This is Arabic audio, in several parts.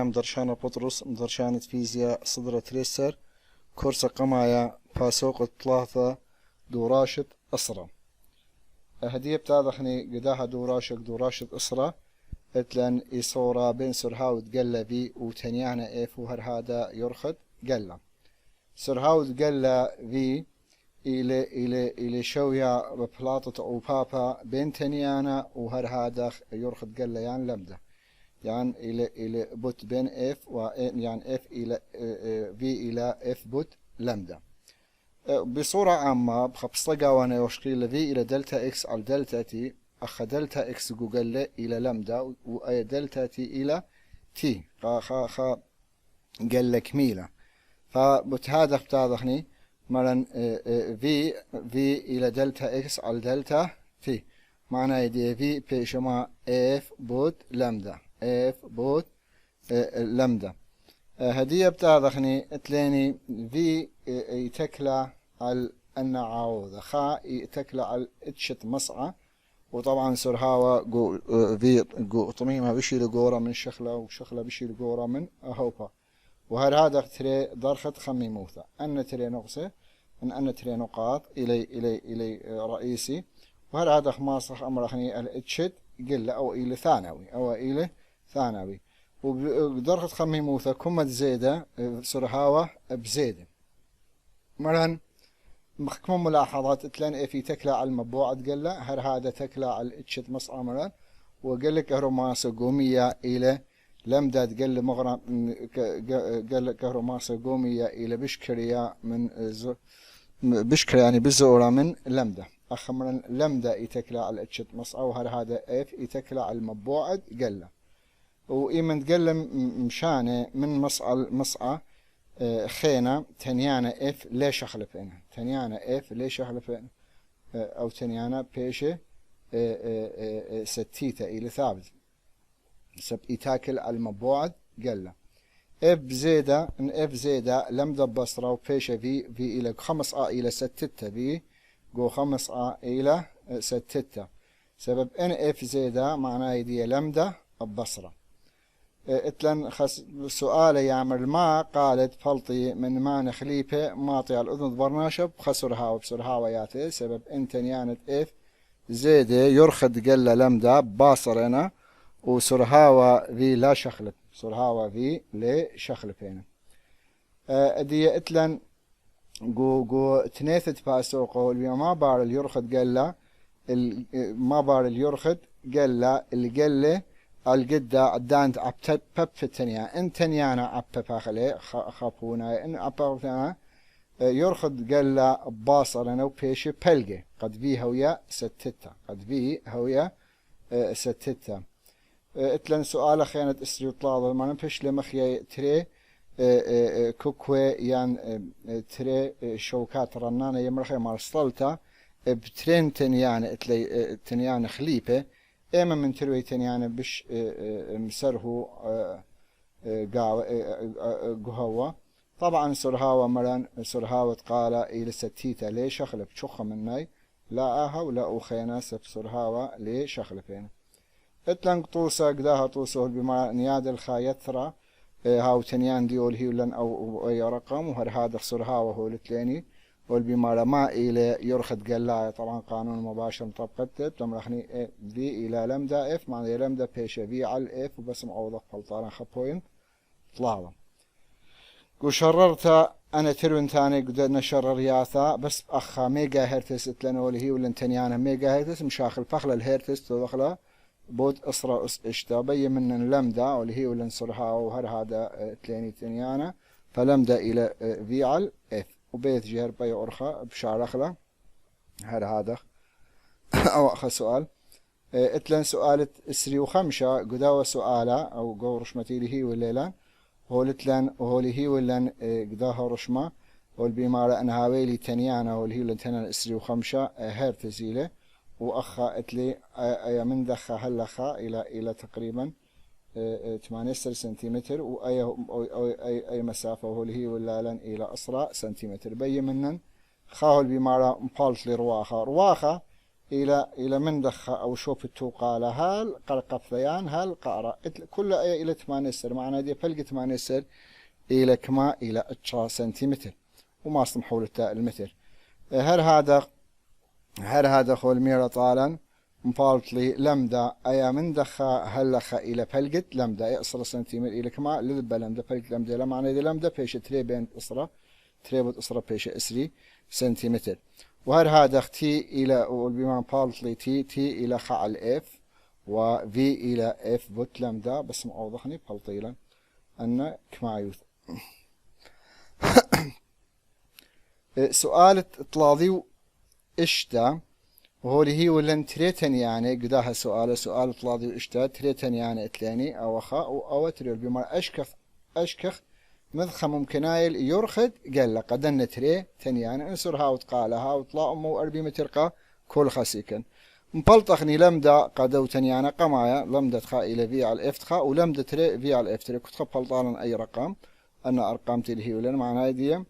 مدرشانة بطرس مدرشانة فيزياء صدرة ريسر كورس قمايا باسوق ثلاثة دوراشة أسرة هدية بتاضخني قداها دوراشة أسرة اتلن إصورة بين سرهاود قلة في وتنيانا إف وهر هذا يرخد قلة سرهاود قلة في إلى شوية ببلاطة أو بابا بين تنيانا وهر هذا يرخد قلة يعني لمدة يعني إلى بوت بين اف يعني اف إلى في إلى اف بوت لمدة بصورة عامة بخبصلقة وانا وشقيل في إلى دلتا اكس على دلتا تي أخ دلتا اكس جوجل إلى لمدة وأي دلتا تي إلى تي خا قال لك ميلة فبتهادف بتاضخني مثلا في إلى دلتا اكس على دلتا تي معناه يدي في بيشما اف بوت لمدة اف بوت لمدة هدية بتاضخني تليني في يتكلى على النعاوذة خا يتكلى على اتشت مصعة وطبعا سرهاوة في طميمة بشي لقورة من شخلة وشخلة بشي لقورة من هوبا وهذا تري درخت خمي موثة أن تري نقصة أن تري نقاط إلي رئيسي وهذا خماصة أمرخني الاتشت قلة أو إلى ثانوي ودرخت خمي موثة كمت زيدة سرهاوة بزيدة مرن مخكم ملاحظات تلان في تكلى على المبوعة قلة هذا تكلى على الاتشت مصعى مرن وقال لك كهروماسة قومية إلى لمدة قل مغرم قال كهروماسة قومية إلى بشكرية من بشكرية يعني بالزورة من لمدة أخمرا لمدة يتكلى على الاتشت مصعى وهذا اف يتكلى على المبوعة قلة وإيمن تقل مشانه من مصعى خينا تنيانا اف ليش اخلفين تنيانا اف ليش اخلفين او تنيانا بيشه ستيتا الى ثابت سب يتاكل على المبوعد قال اف زيادة ان اف زيادة لمدة بصرة وبيشه في الى 5 الى 6 في جو 5 الى 6 سبب ان اف زيادة معناه يدي لمدة بصرة اتلن خس سؤال يعمل ما قالت فلطي من ما نخليفه ماطي الأذن برناشب خسرها وبسرها وياتي سبب انت يانت اف زيدة يرخد قلة لمدة باصرنا وسرهاوة في لا شخلف سرهاوة في لا شخلفين ادي اتلن جو تنيثت باسوقه اللي ما بار اللي يرخد قلة ما بار اللي يرخد قلة اللي قلة القدة عدانت عبتب فتنيا ان تنيانا عبتب اخلي خافونا ان عبتنا يرخد قال باصرنا وبيش بلقي قد في هوية ستة قد في هوية ستة اتلن سؤال خيانة اسري وطلاب ما نفش لمخي تري كوكوي يعني تري شوكات رنانة يمرخي مارستلتا بترين تنيانا اتلي تنيانا خليفة اما من ترويتن يعني بش مسره قهوة طبعا سرهاوة مران سرهاوة قال إلى ستيتا ليه شخلف شخة مناي لا آها ولا أخينا سب سرهاوة ليه شخلفين اتلنق طوسة قداها طوسه بما نياد الخايثرة هاو تنيان ديول هيولن أو أي رقم وهر هذا سرهاوة هو التليني والبمارة ما إلى يرخد قلاية طبعا قانون مباشر مطبقت تمرخني في إلى لمدة اف معنى لمدة بيشة في على الاف وبس معوضة فلطارا خبوين طلعوا قو شررت أنا ترون تاني قدرنا شرر ياثا بس أخا ميجا هرتس اتلنا واللي هي ولن تنيانا ميجا هرتس مشاخل فخلة الهرتس تدخله بود أسرة اشتا بي من لمدة واللي هي ولن سرها وهر هذا تليني تنيانا فلمدة إلى في على اف وبيت جهر بي أرخى بشعر أخلا هذا أو أخذ سؤال اتلن سؤالة اسري وخمشة قداوة سؤالة أو قو رشمتي لهي والليلة هولتلن وهولي ولن قداها رشمة والبيمارة أن هاويلي تنيانا والهي ولن تنان اسري وخمشة هير تزيلة وأخا اتلي من دخا هلخا إلى تقريبا 8 سنتيمتر وأي مسافة وهو هي ولا لن إلى أسرع سنتيمتر بي منن خاول بمارا مقالت لرواخة إلى من دخ أو شوف التوقالة هل قرقفيان هل قارة كل إلى 8 سر معنا دي فلق 8 سر إلى كما إلى 10 سنتيمتر وما سمحوا للتاء المتر هر هذا خول ميرا طالا مفالطلي لمدا أيا من دخا هلخا إلى فلقت لمدا إصرا سنتيمتر إلى كما لذب لمدا فلقت لمدا لا معنى دي لمدا بيش تري بين إصرا تريبت إصرا بيش إسري سنتيمتر وهر هذا تي إلى بما فالطلي تي إلى خا الإف و في إلى إف بوت لمدا بس موضحني فالطيلا أن كما يوث سؤال طلاضي اشتا وهو اللي هي ولن تريتن يعني قداها سؤال طلاضي اشتا تريتن يعني اتلاني او خا او ترير بما اشكخ مذخة ممكنايل يرخد قال قدن تري تن يعني انصر ها وتقالها وطلع امو 4 متر كل خاسيكن مبلطخني لمدا قدو تن يعني قمايا لمدا تخا الى في على الاف تخا ولمدا تري في على الاف تري كنت بلطانا اي رقم ان ارقامتي اللي هي ولن معناها دي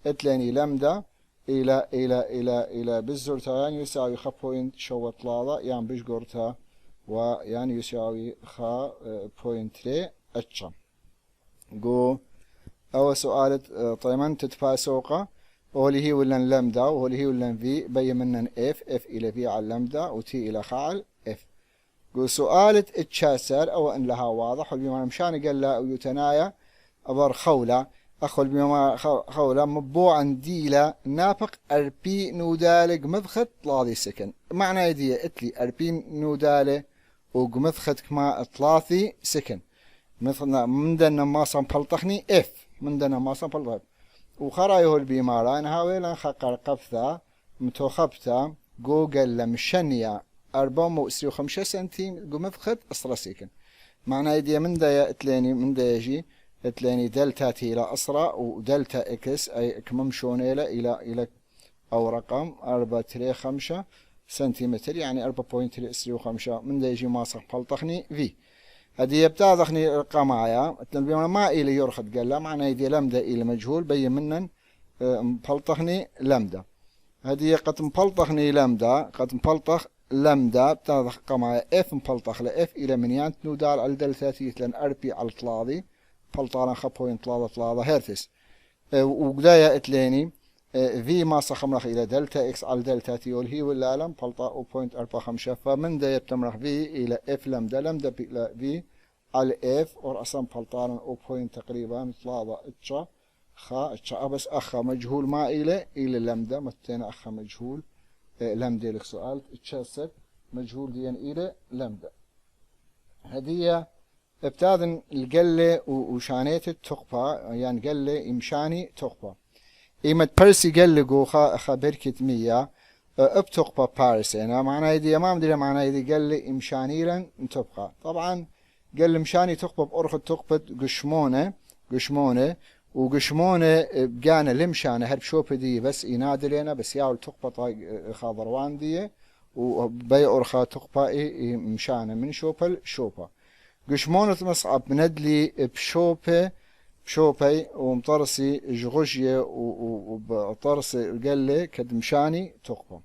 اتلاني لمدا إلى بالزرتان يساوي خا بوينت شو طلالة يعني بجورتها ويعني يساوي خا بوينت ري اتشا جو أو سؤال طيمان تتفاسوقة وهو اللي هي ولن لمدا وهو اللي هي ولن في بي منن اف إلى في على لمدا وتي إلى خا على اف جو سؤال اتشاسر أو أن لها واضح وبما مشان قال لا يتنايا أبر خولة أخل بما خولة مبوعا ديلا نافق أربي نودالة قمذخت طلاضي سكن معنى يدي اتلي أربي نودالة وقمذخت كما طلاثي سكن مثلنا من دنا ما صنفلطخني اف من دنا ما صنفلطخ وخرايه البيمارة نهاوي لن خقر قفثة متوخبتا جوجل لمشنيا 4.5 سنتيم قمذخت أصلا سكن معنى يدي من دا اتلاني من دا يجي اتلاني دلتا تي الى اسرع ودلتا اكس اي كممشونيله الى او رقم 4.5 سنتيمتر يعني 4.35 من دا يجي ماسخ فلطخني في هذه يبتا ضخني القمايا اتلان ما الى يرخد قال لا معنى يدي لمدا الى مجهول بي منن مفلطخني لمدا هذه قد مفلطخني لمدا قد مفلطخ لمدا بتا قمايا اف مفلطخ لاف الى منيان نودال على دلتا تي لان اربي على طلاضي فلطانا خبوين طلالة هرتز وقدايا اتليني في ما صخمرخ إلى دلتا إكس على دلتا تيول هي ولا لم فلطا 0.45 فمن دا يبتمرخ في إلى إف لمدا إلى في على إف ورأسا فلطانا 0. تقريبا طلالة اتشا خا اتشا بس أخا مجهول ما إلى لمدا متين أخا مجهول لمدا لك سؤال اتشاسك مجهول ديان إلى لمدا هدية ابتاذن القلة وشانيت التقبة يعني قلة إمشاني تقبة إيمت برسي قلة قوخا خبركة 100 ابتقبة بارس يعني معنى يدي ما مدري معنى يدي قلة إمشانيلا تبقى طبعا قلة إمشاني تقبة بأرخ تقبة قشمونة وقشمونة بقانا لمشانة هرب شوبة دي بس إنادي لنا بس ياول تقبة طاق خاضروان دي وبي أرخا تقبة إمشانة من شوبة قشمونة مصعب مندلي بشوبي ومطرسي جغجية وبطرسي قلة كدمشاني تقبة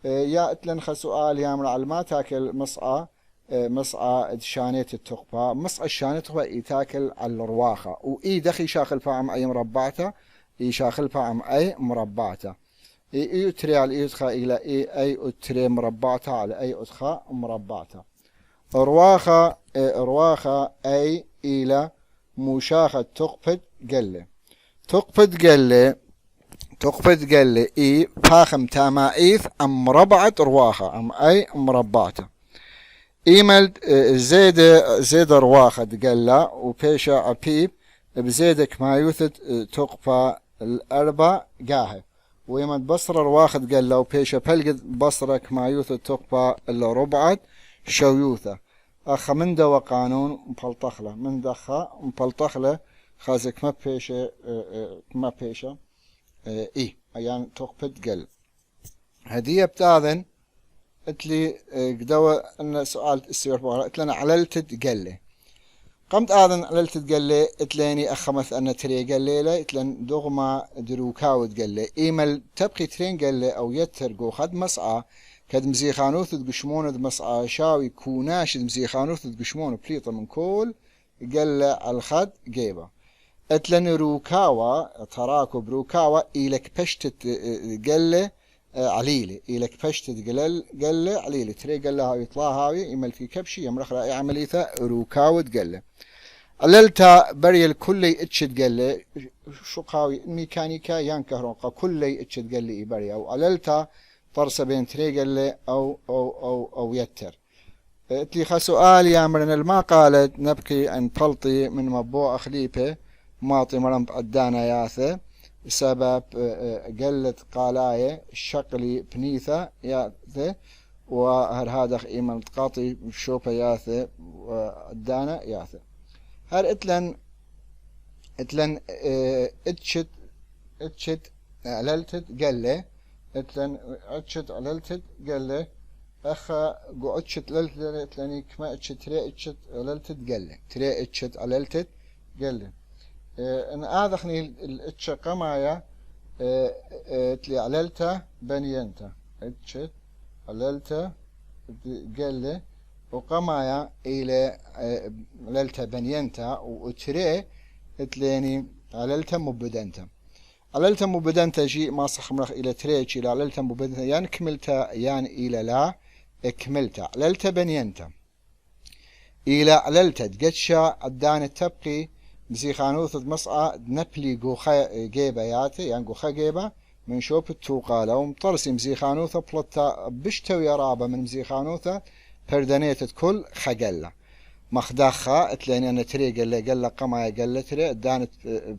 يا اتلن سؤال يا معلمات تاكل مصعى دشانية التقبة مصعى الشانية تقبة تاكل على الرواخة وإي دخي شاخل فعم أي مربعته إي شاخل فعم أي مربعته إي أتري على إدخاء إلى أي أتري مربعته على أي أدخاء مربعته رواخة أي إلى مشاخة تقبض قلة إي فاخم تامائيث أم مربعة رواخة أم أي مربعته إيمل زيد رواخة قلة وبيشا أبيب بزيدك ما يوثد تقبى الأربع قاهي ويمد بصرة رواخة قلة وبيشا بلقد بصرك ما يوثد تقبى الربعة شويوثة أخ من دا وقانون مبلطخلة من دخا مبلطخلة خازك ما بيشة إيه يعني تقبض قل هدية بتاذن اتلي قدوة ان سؤال السيور بغرة اتلنا عللتد قلة قمت آذن عللتد قلة اتلاني أخمث أن تري قلة اتلن دغما دروكاود قلة إيمل تبقي ترين قلة أو يترقو خد مسعى كد مزيخانوث تقشمون مسعى شاوي كوناش مزيخانوث تقشمون بليطة من كل قل الخد جيبه اتلن روكاوا تراكب روكاوا إلك بشتت قل عليلي إلك بشتت قل عليلي تري قل هاوي يطلع هاوي يمل في كبشي يمرخ رأي عمليثة روكاوة قل عللتا بري الكلي اتشد قل شو قاوي ميكانيكا ينكهرون كلي اتشد قل بري أو عللتا طرس بين تري قل أو يتر اتلي سؤال يامرنا الما قالت نبكي عن بلطي من مبوع أخليبه ماطي مرمط عدانا ياثه سبب قلة قالاية الشقلي بنيثة ياثه وهر هذا إيمان تقاطي شوبة ياثه وعدانا ياثه هر اتلن اتشت عللتت قلة اتلن اتشت عللتت قلة أخا قو اتشت عللتت لاني كما اتشت تري اتشت عللتت قلة تري اتشت عللتت قلة ان اذخني الاتش قمايا تلي عللته بنينته اتشت عللته قلة وقمايا الى عللته بنينته وتري تليني عللته مبدنته عللته مبدنته جي ما صح مرخ الى تريتش الى عللته مبدنته يعني كملته يعني الى لا كملته عللته بنينته الى عللته تقشا عدان تبقي مزيخانوث مسعى نبلي جوخا جيبا ياتي يعني جوخا جيبا من شوب التوقالة ومطرسي مزيخانوثة بلطة بشتوي رابة من مزيخانوثة پردنيت كل خجلة مخداخة اتلاني انا تري قال قمايا قال تري دانت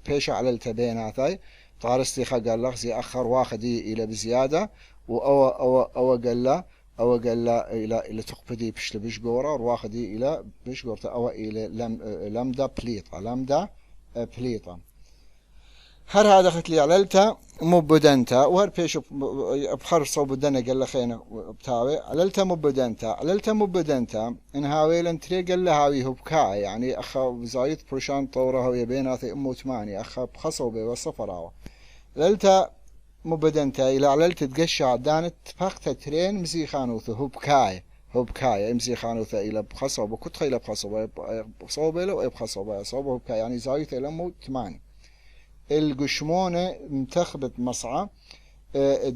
بيشا على التبيناتي طارستي خجلة زي اخر واخدي الى بزيادة او قال الى تقبدي بشل بشجورة واخدي الى بشجورة او الى لمدا بليطة هر هذا خت لي عللتا مبدنتا وهر بيش بحر صوب بدنا قال خينا بتاوي عللتا مبدنتا ان هاوي لن تري قال هاوي هبكا يعني اخا زايد برشان طوره هو بيناتي امو 8 اخا بخصوبه وصفراوه عللتا مبدنتا الى عللت تقشع دانت فقط ترين مزيخانوث هبكاي مزيخانوث الى بخصوبه كنت الى بخصوبه بصوبه لو بخصوبه صوبه هبكاي يعني زايد الى امو 8 القشمونة متخبت مصعى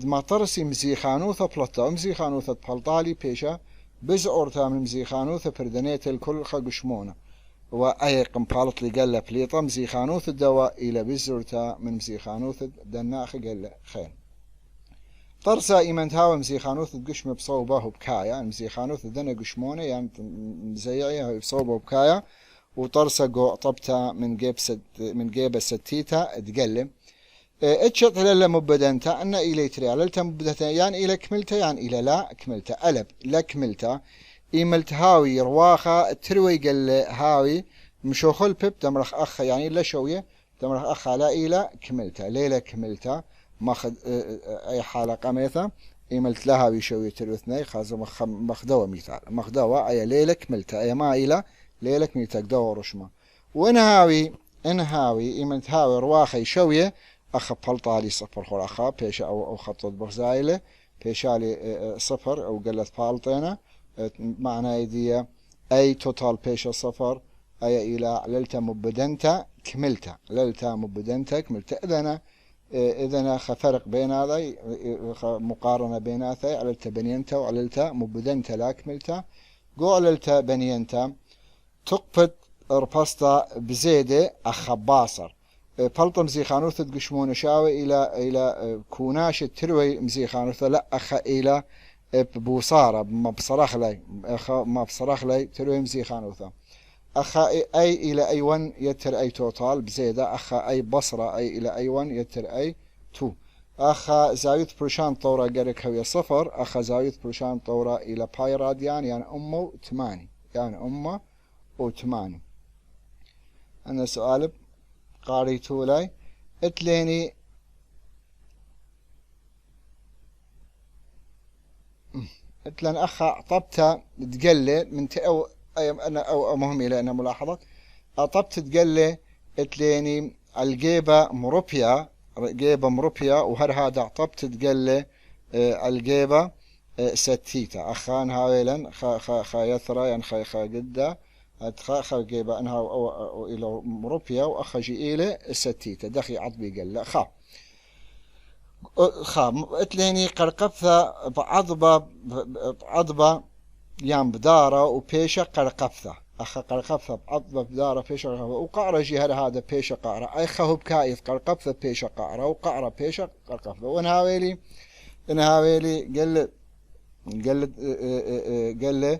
ما ترسي مزيخانوثة بلطة مزيخانوثة بلطالي بيشا بزعورتها من مزيخانوثة پردنيت الكل خا قشمونة وأي قمبالط لي قال بليطة مزيخانوثة دواء إلى بزعورتها من مزيخانوثة دناخ قال خين طرسا إيمانت هاو مزيخانوثة قشمة بصوبه بكايا مزيخانوثة دنا قشمونة يعني مزيعيها بصوبه بكايا وطرسة قو طبتها من جيب ستيتا تقلم اتشط للا مبدنتا أن إلي تري عللتا مبدنتا يعني إلى كملتا يعني إلى لا كملتا ألب لا كملتا إيملت هاوي رواخة تروي قل هاوي مشوخل بيب تمرخ أخ يعني لا شوية تمرخ أخ لا إلى كملتا ليلة كملتا ماخذ أي حالة قميثة إيملت لها ويشوي تروثني خاز مخدوة مثال مخدوة أي ليلة كملتا أي ما إلى ليلك ميتك دور رشمة وانهاوي إيمنت هاوي رواخي شوية أخا بلطالي صفر خور أخا بيشا أو خطط بغزايلة بيشالي صفر أو قلت بالطينة معنى يدية أي توتال بيشا صفر أي إلى عللتا مبدنتا كملتا عللتا مبدنتا كملتا إذن فرق بين هذا مقارنة بين هذا عللتا بنينتا وعللتا مبدنتا لا كملتا قو عللتا بنينتا تقفت رباستا بزيدة أخباصر بلطة مزيخانوثة تقشمون شاوي إلى كوناش تروي مزيخانوثة لا أخا إلى ببوصارة ما بصرخ لي تروي مزيخانوثة أخا أي إلى أي ون يتر أي توتال بزيدة أخا أي بصرة أي إلى أي ون يتر أي تو أخا زاوية برشان طورة قرك هوية صفر أخا زاوية برشان طورة إلى باي راديان يعني أمه 8 يعني أمه و8 أنا سؤال قاريتو لي اتليني اتلن أخا طبتها تقلي من أو أنا أو مهم إلى أنا ملاحظة أطبت تقلي اتليني الجيبة مربية وهر هذا طبت تقلي الجيبة ستيتا أخان هاويلا خا يثرى يعني خا قدة خا جيبا أنها أو إلى مروبيا وأخجي إلى ستيتا دخي عضبي قال لا خا اتليني قرقفة بعضبة يام بدارة وبيشة قرقفة أخا قرقفة بعضبة بدارة بيشة قرقفة وقعرة جهر هذا بيشة قعرة أي خهو بكايف قرقفة بيشة قعرة وقعرة بيشة قرقفة ونهاويلي قال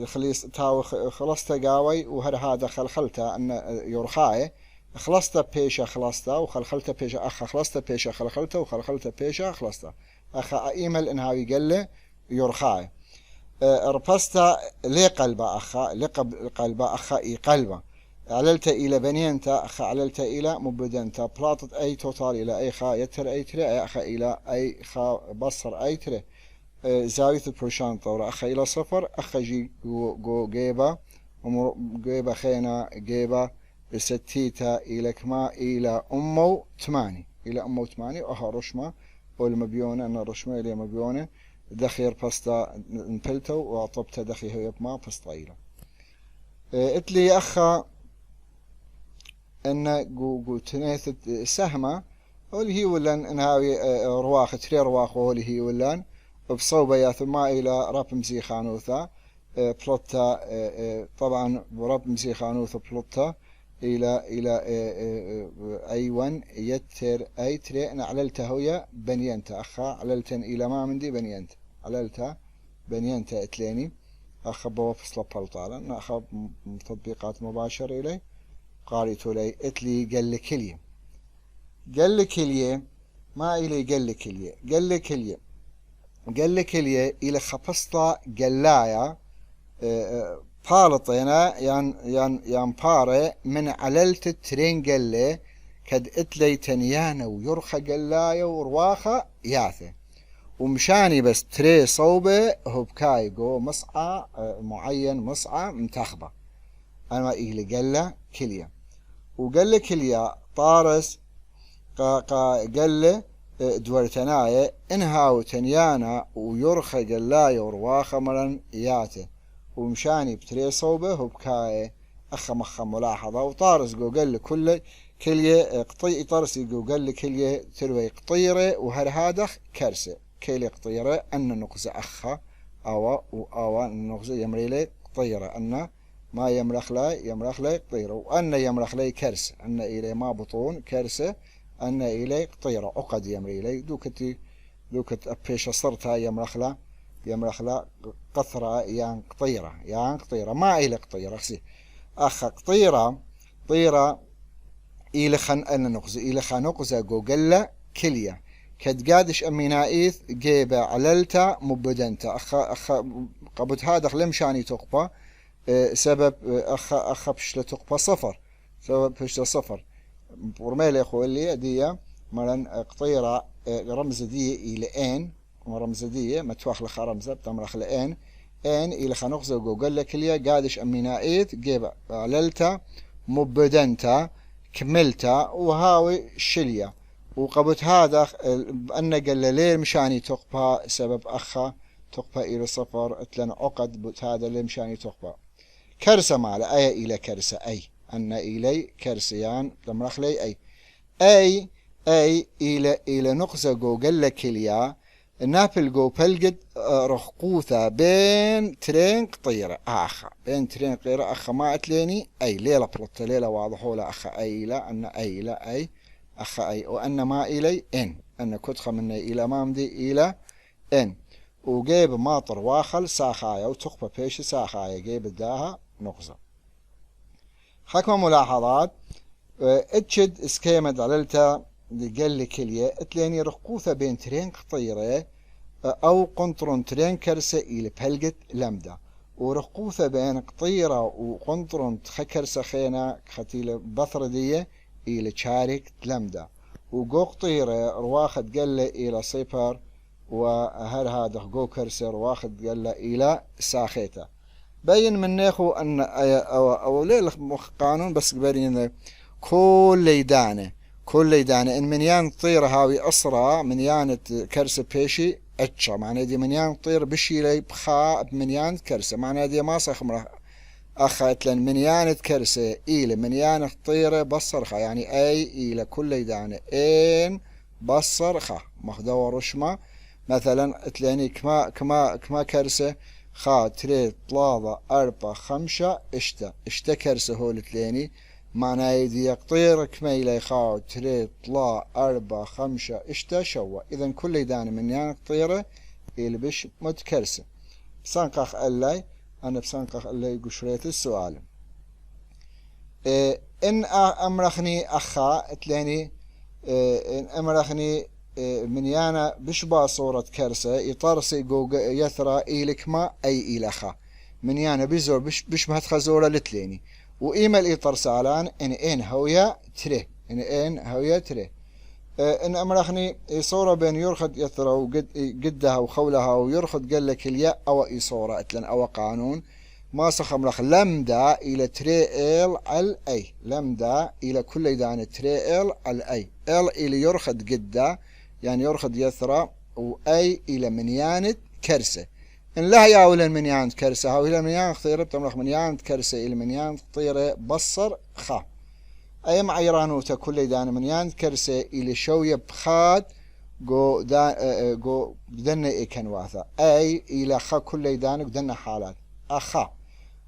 خليص تاو خلصت قاوي وهر هذا خلخلته أن يرخاي خلصت بيشة خلصته وخلخلته بيشة أخ خلصت بيشة خلخلته وخلخلته بيشة خلصته أخ إيمل إنهاوي قال يرخاي ربستا لي قلبه أخا لقب قلبه أخا إي قلبه عللت إلى بنينتا أخا عللت إلى مبدنتا بلاطت أي توتال إلى أي خا يتر أي تري أي أخا إلى أي خا بصر أي تري زاوية البرشان طورة أخا إلى صفر أخا جي جو جيبا جيبا خينا جيبا ستيتا إلى كما إلى أمو تماني إلى أمو تماني أها رشمة والمبيونة أنا رشمة إلى مبيونة دخير بستا نبلتو وعطبتا دخي هي بما بستا إلى اتلي أخا أن جو تنيث سهمة واللي هي ولان إنهاوي رواخ تري رواخ واللي هي ولان بصوبة يا ثم إلى راب مزي خانوثا بلوتا طبعا راب مزي خانوثا بلوتا إلى أيوان يتر أي تري أنا عللتها هويا بنينت أخا عللتن إلى ما مندي بنينت عللتها بنينت اتليني أخا بوفصل بلطالا نأخذ تطبيقات مباشرة إلي قاريتو لي اتلي قال لك اليه ما إلي قال لك اليه إلى خبصتا قلايا بالطينا يان باري من عللت الترين قلي كد اتلي تنيانا ويرخى قلايا ورواخة ياثي ومشاني بس تري صوبة هو بكاي جو مصعى معين مصعى منتخبة أنا إيلي قال كليا وقال لي كليا طارس قال لي دورتناية إنها تنيانا ويرخى قلايا ورواخة مرن ياته ومشاني بتري صوبة هو بكاي أخا ملاحظة وطارس قال لي كليا قطي طارس قال لي كليا تروي قطيرة وهرهادخ كرسة كيلي قطيرة أن نقص أخا أو نقص يمريلي قطيرة أن ما يمرخ لي قطيرة وأن يمرخ لي كرسة أن إلي ما بطون كرسة أن إلي قطيرة عقد يمريلي دوكت أبيش صرتها يمرخ لا قطرة يعني قطيرة ما إلي قطيرة أخا قطيرة إلي خن أن نقص إلي خنقص جوجل كليا كد قادش أمينايث جيبة عللتا مبدنتا أخا قبض هذا لمشاني تقبى سبب أخا بشلة تقبى صفر سبب بشلة صفر ورميل يخو اللي دي مرن قطيرة رمز دي إلى إن ورمز دي متواخ لخ رمزة بتمرخ لإن إن إلى خنقزة وقال لك اللي قادش أمينايث جيبة عللتا مبدنتا كملتا وهاوي شلية وقبت هذا أن قال ليه مشاني تقبى سبب أخا تقبى إلى صفر اتلن عقد بت هذا ليه مشاني تقبى كرسة معلا أي إلى كرسة أي أن إلي كرسيان لمرخ لي أي إلى نقصة جو قال لك اليا نابل جو بلقد رخقوثة بين ترين قطيرة بين ترين قطيرة أخا ما أتليني أي ليلة بلطة ليلة واضحوا لا أخا أي لا أن أي لا أي أخا أي وأن ما إلي إن أن كتخ مني إلى مامدي إلى إن وجيب ماطر واخل ساخايا وتقبى بيش ساخايا جيب الداها نقصة حكم ملاحظات اتشد اسكيمد عللتا قال لي كلية اتليني رقوثة بين ترين قطيرة أو قنطرون ترين كرسة إلى بلقت لمدة ورقوثة بين قطيرة وقنطرون تخكرسة خينا ختيلة بثرة دي إلى شارك لمدة وقو قطيرة رواخد قال إلى صفر وهل هذا قو كرسة رواخد قال إلى ساخيته بين من ناخو أن أو ليه قانون بس قبرين كل ليدانة إن منيان طيرة هاوي أسرع منيان كرسة بيشي اتشا معنى دي منيان طير بشي لي بخا بمنيان كرسة معنى دي ما صخمره أخذت منيان كرسة إلى منيان طيرة بصرخة يعني أي إلى كل دانة إن بصرخة مخدوة رشمة مثلا تلاني كما كرسة خا تري طلاضة أربعة خمسة اشتا كرسة هول تلاني معنى يدي يقطير كميلة خا تري طلا أربعة خمسة اشتا شوا إذن كل دانة منيان طيرة إلى بش متكرسة بسانقاخ ألاي أنا بسانقاخ ألاي قشريت السؤال إن أمرخني أخا تلاني إن أمرخني منيانا بشبا صورة كرسة يطرسي جو يثرى إيلك ما أي إلخا منيانا بزور بش مهتخزورة لتليني وإيمال إيطرس علان إن هويا تري إن هويا تري إن أمرخني صورة بين يرخد يثرى وقدها وخولها ويرخد قال لك الياء أو صورة أتلن أو قانون ما سخمرخ لمدا إلى تريل على أي لمدا إلى كل دان تريل على أي إلى يرخد قدها يعني يرخد يثرى وأي إلى منيانة كرسة إن لا ياولا منيانة كرسة أو إلى منيانة خطيرة بتمرخ منيانة كرسة إلى منيانة خطيرة بصر خا أي معيرانوتا كل دان منيانة كرسة إلى شوية بخاد جو دنا إيكن واثا أي إلى خا كل دان دنا حالات أخا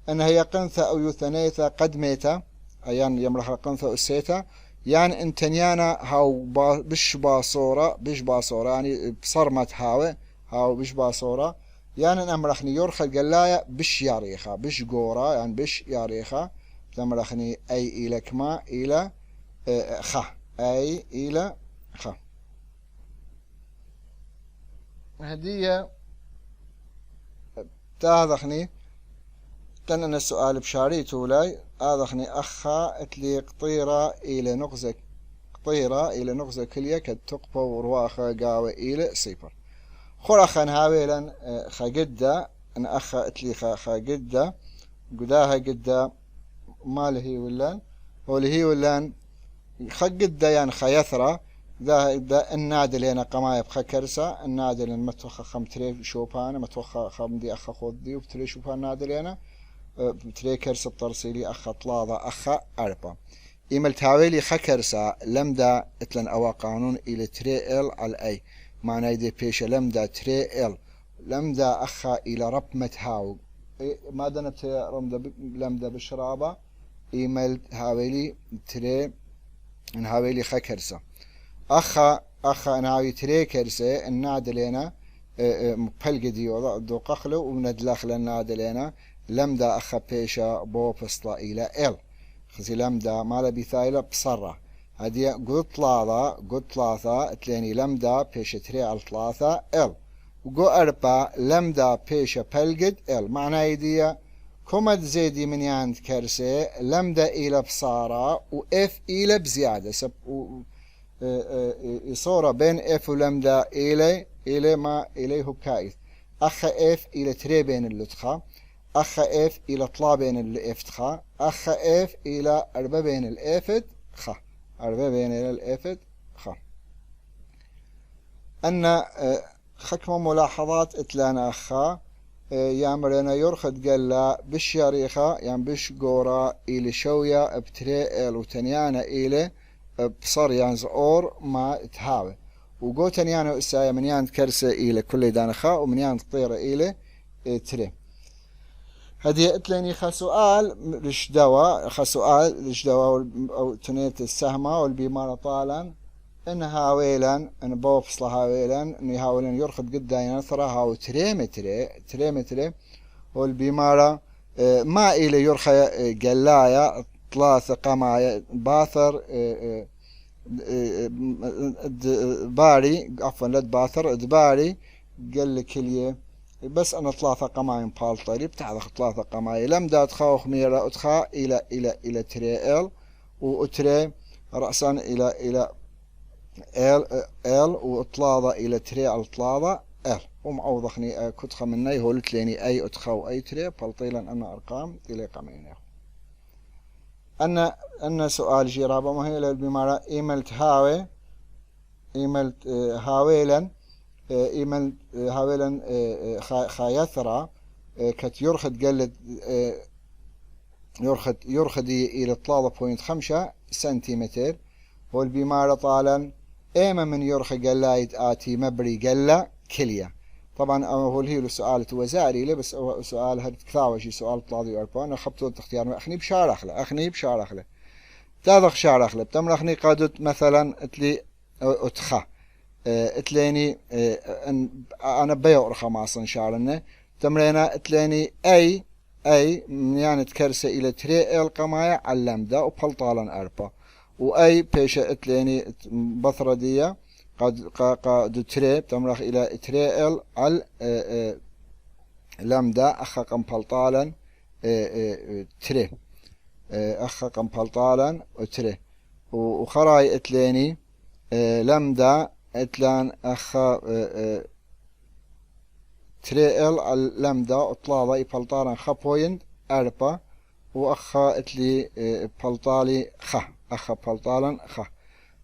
أن هي قنثة أو يثنيثة قدميتا أيان يمرح القنثة أسيتا يعني انتنيانا هاو بش باصورة يعني بصرمت هاو بش باصورة يعني نمرخني يرخى قلايا بش ياريخا بش قورا يعني بش ياريخا نمرخني أي إلى كما إلى خا أي إلى خا هدية تاذخني تننا السؤال بشاري تولاي آذخني أخا اتلي قطيرة إلى نغزة كلية كالتقبة ورواخة قاوة إلى صفر خرخا هاويلا خاقدة أن أخا اتلي خاقدة قداها قدة ما لهي ولان هو لهي ولان خاقدة يعني خيثرة دا النادل هنا قماية بخا كرسة النادل متوخى خمتري شوبانا متوخى خمدي أخا خودي وبتري شوبان نادل هنا بتري كرسة بطرسيلي أخا طلاضة أخا أربا إيمال تاويلي خا كرسة لمدا اتلن أوا قانون إلى تري إل على أي معنى يدي بيشة لمدا تري إل لمدا أخا إلى رب متهاو ما دنت لمدا بشرابة إيمال هاويلي تري هاويلي خا كرسة أخا ناوي تري كرسة النادلينا مبلغ وضع دو قخلو وندلاخل النادلينا لمدا أخا بيشا بو فصلا إلى إل خزي لمدا مالا بثايلة بصرة هذه قد ثلاثة تليني لمدا بيشا تري على ثلاثة إل وقو أربع لمدا بيشا بلقد إل معنى يديا كومد زيدي من ياند كرسي لمدا إلى بصارة وإف إلى بزيادة صورة بين إف ولمدا إلى ما إليه بكايث أخا إف إلى تري بين اللتخة أخا إف إلى طلا بين الإفتخة أخا إف إلى أربع بين الإفت خا أربع بين الإفت خا أن خكمة ملاحظات اتلانا أخا يامرنا يرخد قلا بش ياريخا يعني بش قورا إلى شوية بتري وتنيانا إلى بصر يانز أور ما تهاوي وقو تنيانا إسايا من يان كرسة إلى كل دانخا ومن يان طيرة إلى تري هذه اتلاني خسؤال لشدوا أو تنيت السهمة والبيمارة طالا إن هاويلا إن بوفصل هاويلا إن هاويلا يرخد قدا ينثرى هاو تري متري والبيمارة ما إلى يرخى قلايا ثلاثة قمايا باثر باري عفوا لد باثر دباري قال لك اليه بس أنا ثلاثة قماين بالطري بتعرف ثلاثة قماين لمدا تخاوخ ميرا أتخا إلى تري إل وأتري رأسا إلى إل وطلاضة إلى تري الطلاضة إل ومعوضخني كتخا مني هو لتليني أي أتخا وأي تري بالطيلا أنا أرقام إلى قمين أن سؤال جرابة مهيلة بمارا إيملت هاويلا إيمن هاولا خايثرا كت يرخد قلت يرخد إلى 3.5 سنتيمتر والبمارة طالا إيما من يرخي قلايد آتي مبري قلا كلية. طبعا هو هي السؤال توزاري له بس سؤال هاد كثاوشي سؤال طلادي أربعة أنا خبطوا اختيار أخني بشارخ له تاذخ شارخ له بتمر أخني قادت مثلا اتلي أتخا اتليني أنا بيو رخا معصن شارنه تمرينا اتليني أي يعني تكرسة إلى تري القماية علمدا وبلطالا أربعة وأي بيشة اتليني بثرة دي قد تري تمرخ إلى تري ال على لمدا أخا قمبلطالا تري أخا قمبلطالا وتري وخراي اتليني لمدا اتلان أخا تري ال على لمدا وطلابا يبلطالا خبوين أربعة وأخا اتلي بلطالي أخا بلطالا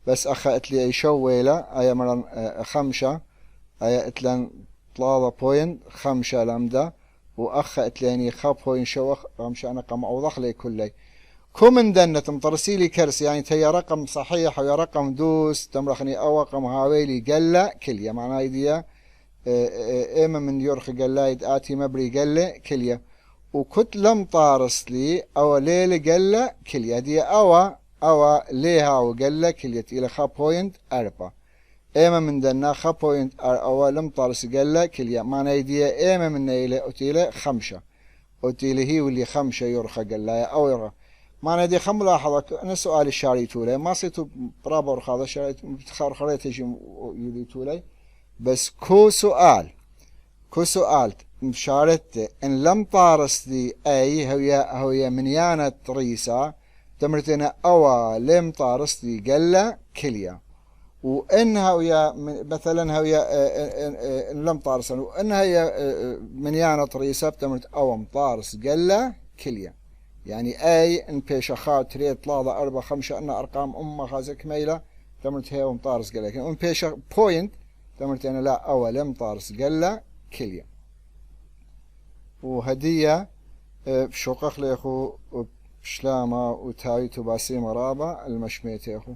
بس أخا اتلي أي شويلة أي مرن 5 أي اتلان 3.5 لمدا وأخا اتلاني خابوين شوخ 5 أنا قم أوضح لي كلي كومن دنة مطرسيلي كرس يعني تي رقم صحيح ويا رقم دوس تمرخني أو رقم هاويلي قلا كلية معناه يديا إما من يرخ قلايد آتي مبري قلا كلية وكت لم طارس لي أو ليلة قلا كلية دي أو ليها وقلا كلية إلى 4.4 إما من دنا 4.4 أو لم طارس قلا كلية معناه يديا إما من إلى أتيلة 5 أتيلة هي واللي 5 يرخ قلايا أو يرخ معناه دي خم ملاحظة أنا سؤال الشاري تولي ما صيتو برابر هذا شاري بتخار خريطة يجي تولي بس كو سؤال مشارت إن لم طارس دي أي هي منيانة ريسة تمرتنا أو لم طارس دي قلة كلية وإنها ويا مثلا هي إن لم طارس وإنها هي منيانة ريسة تمرت أو مطارس قلة كلية يعني أي إن بيش أخاو تريد 3 4 5 أن أرقام خازك ميلة تمرت هي ومطارس قلة لكن إن بيش بوينت تمرت أنا لا أو لم طارس قلة كلية وهدية بشوقخ ليخو بشلامة وتايتو باسي مرابة المشميت يخو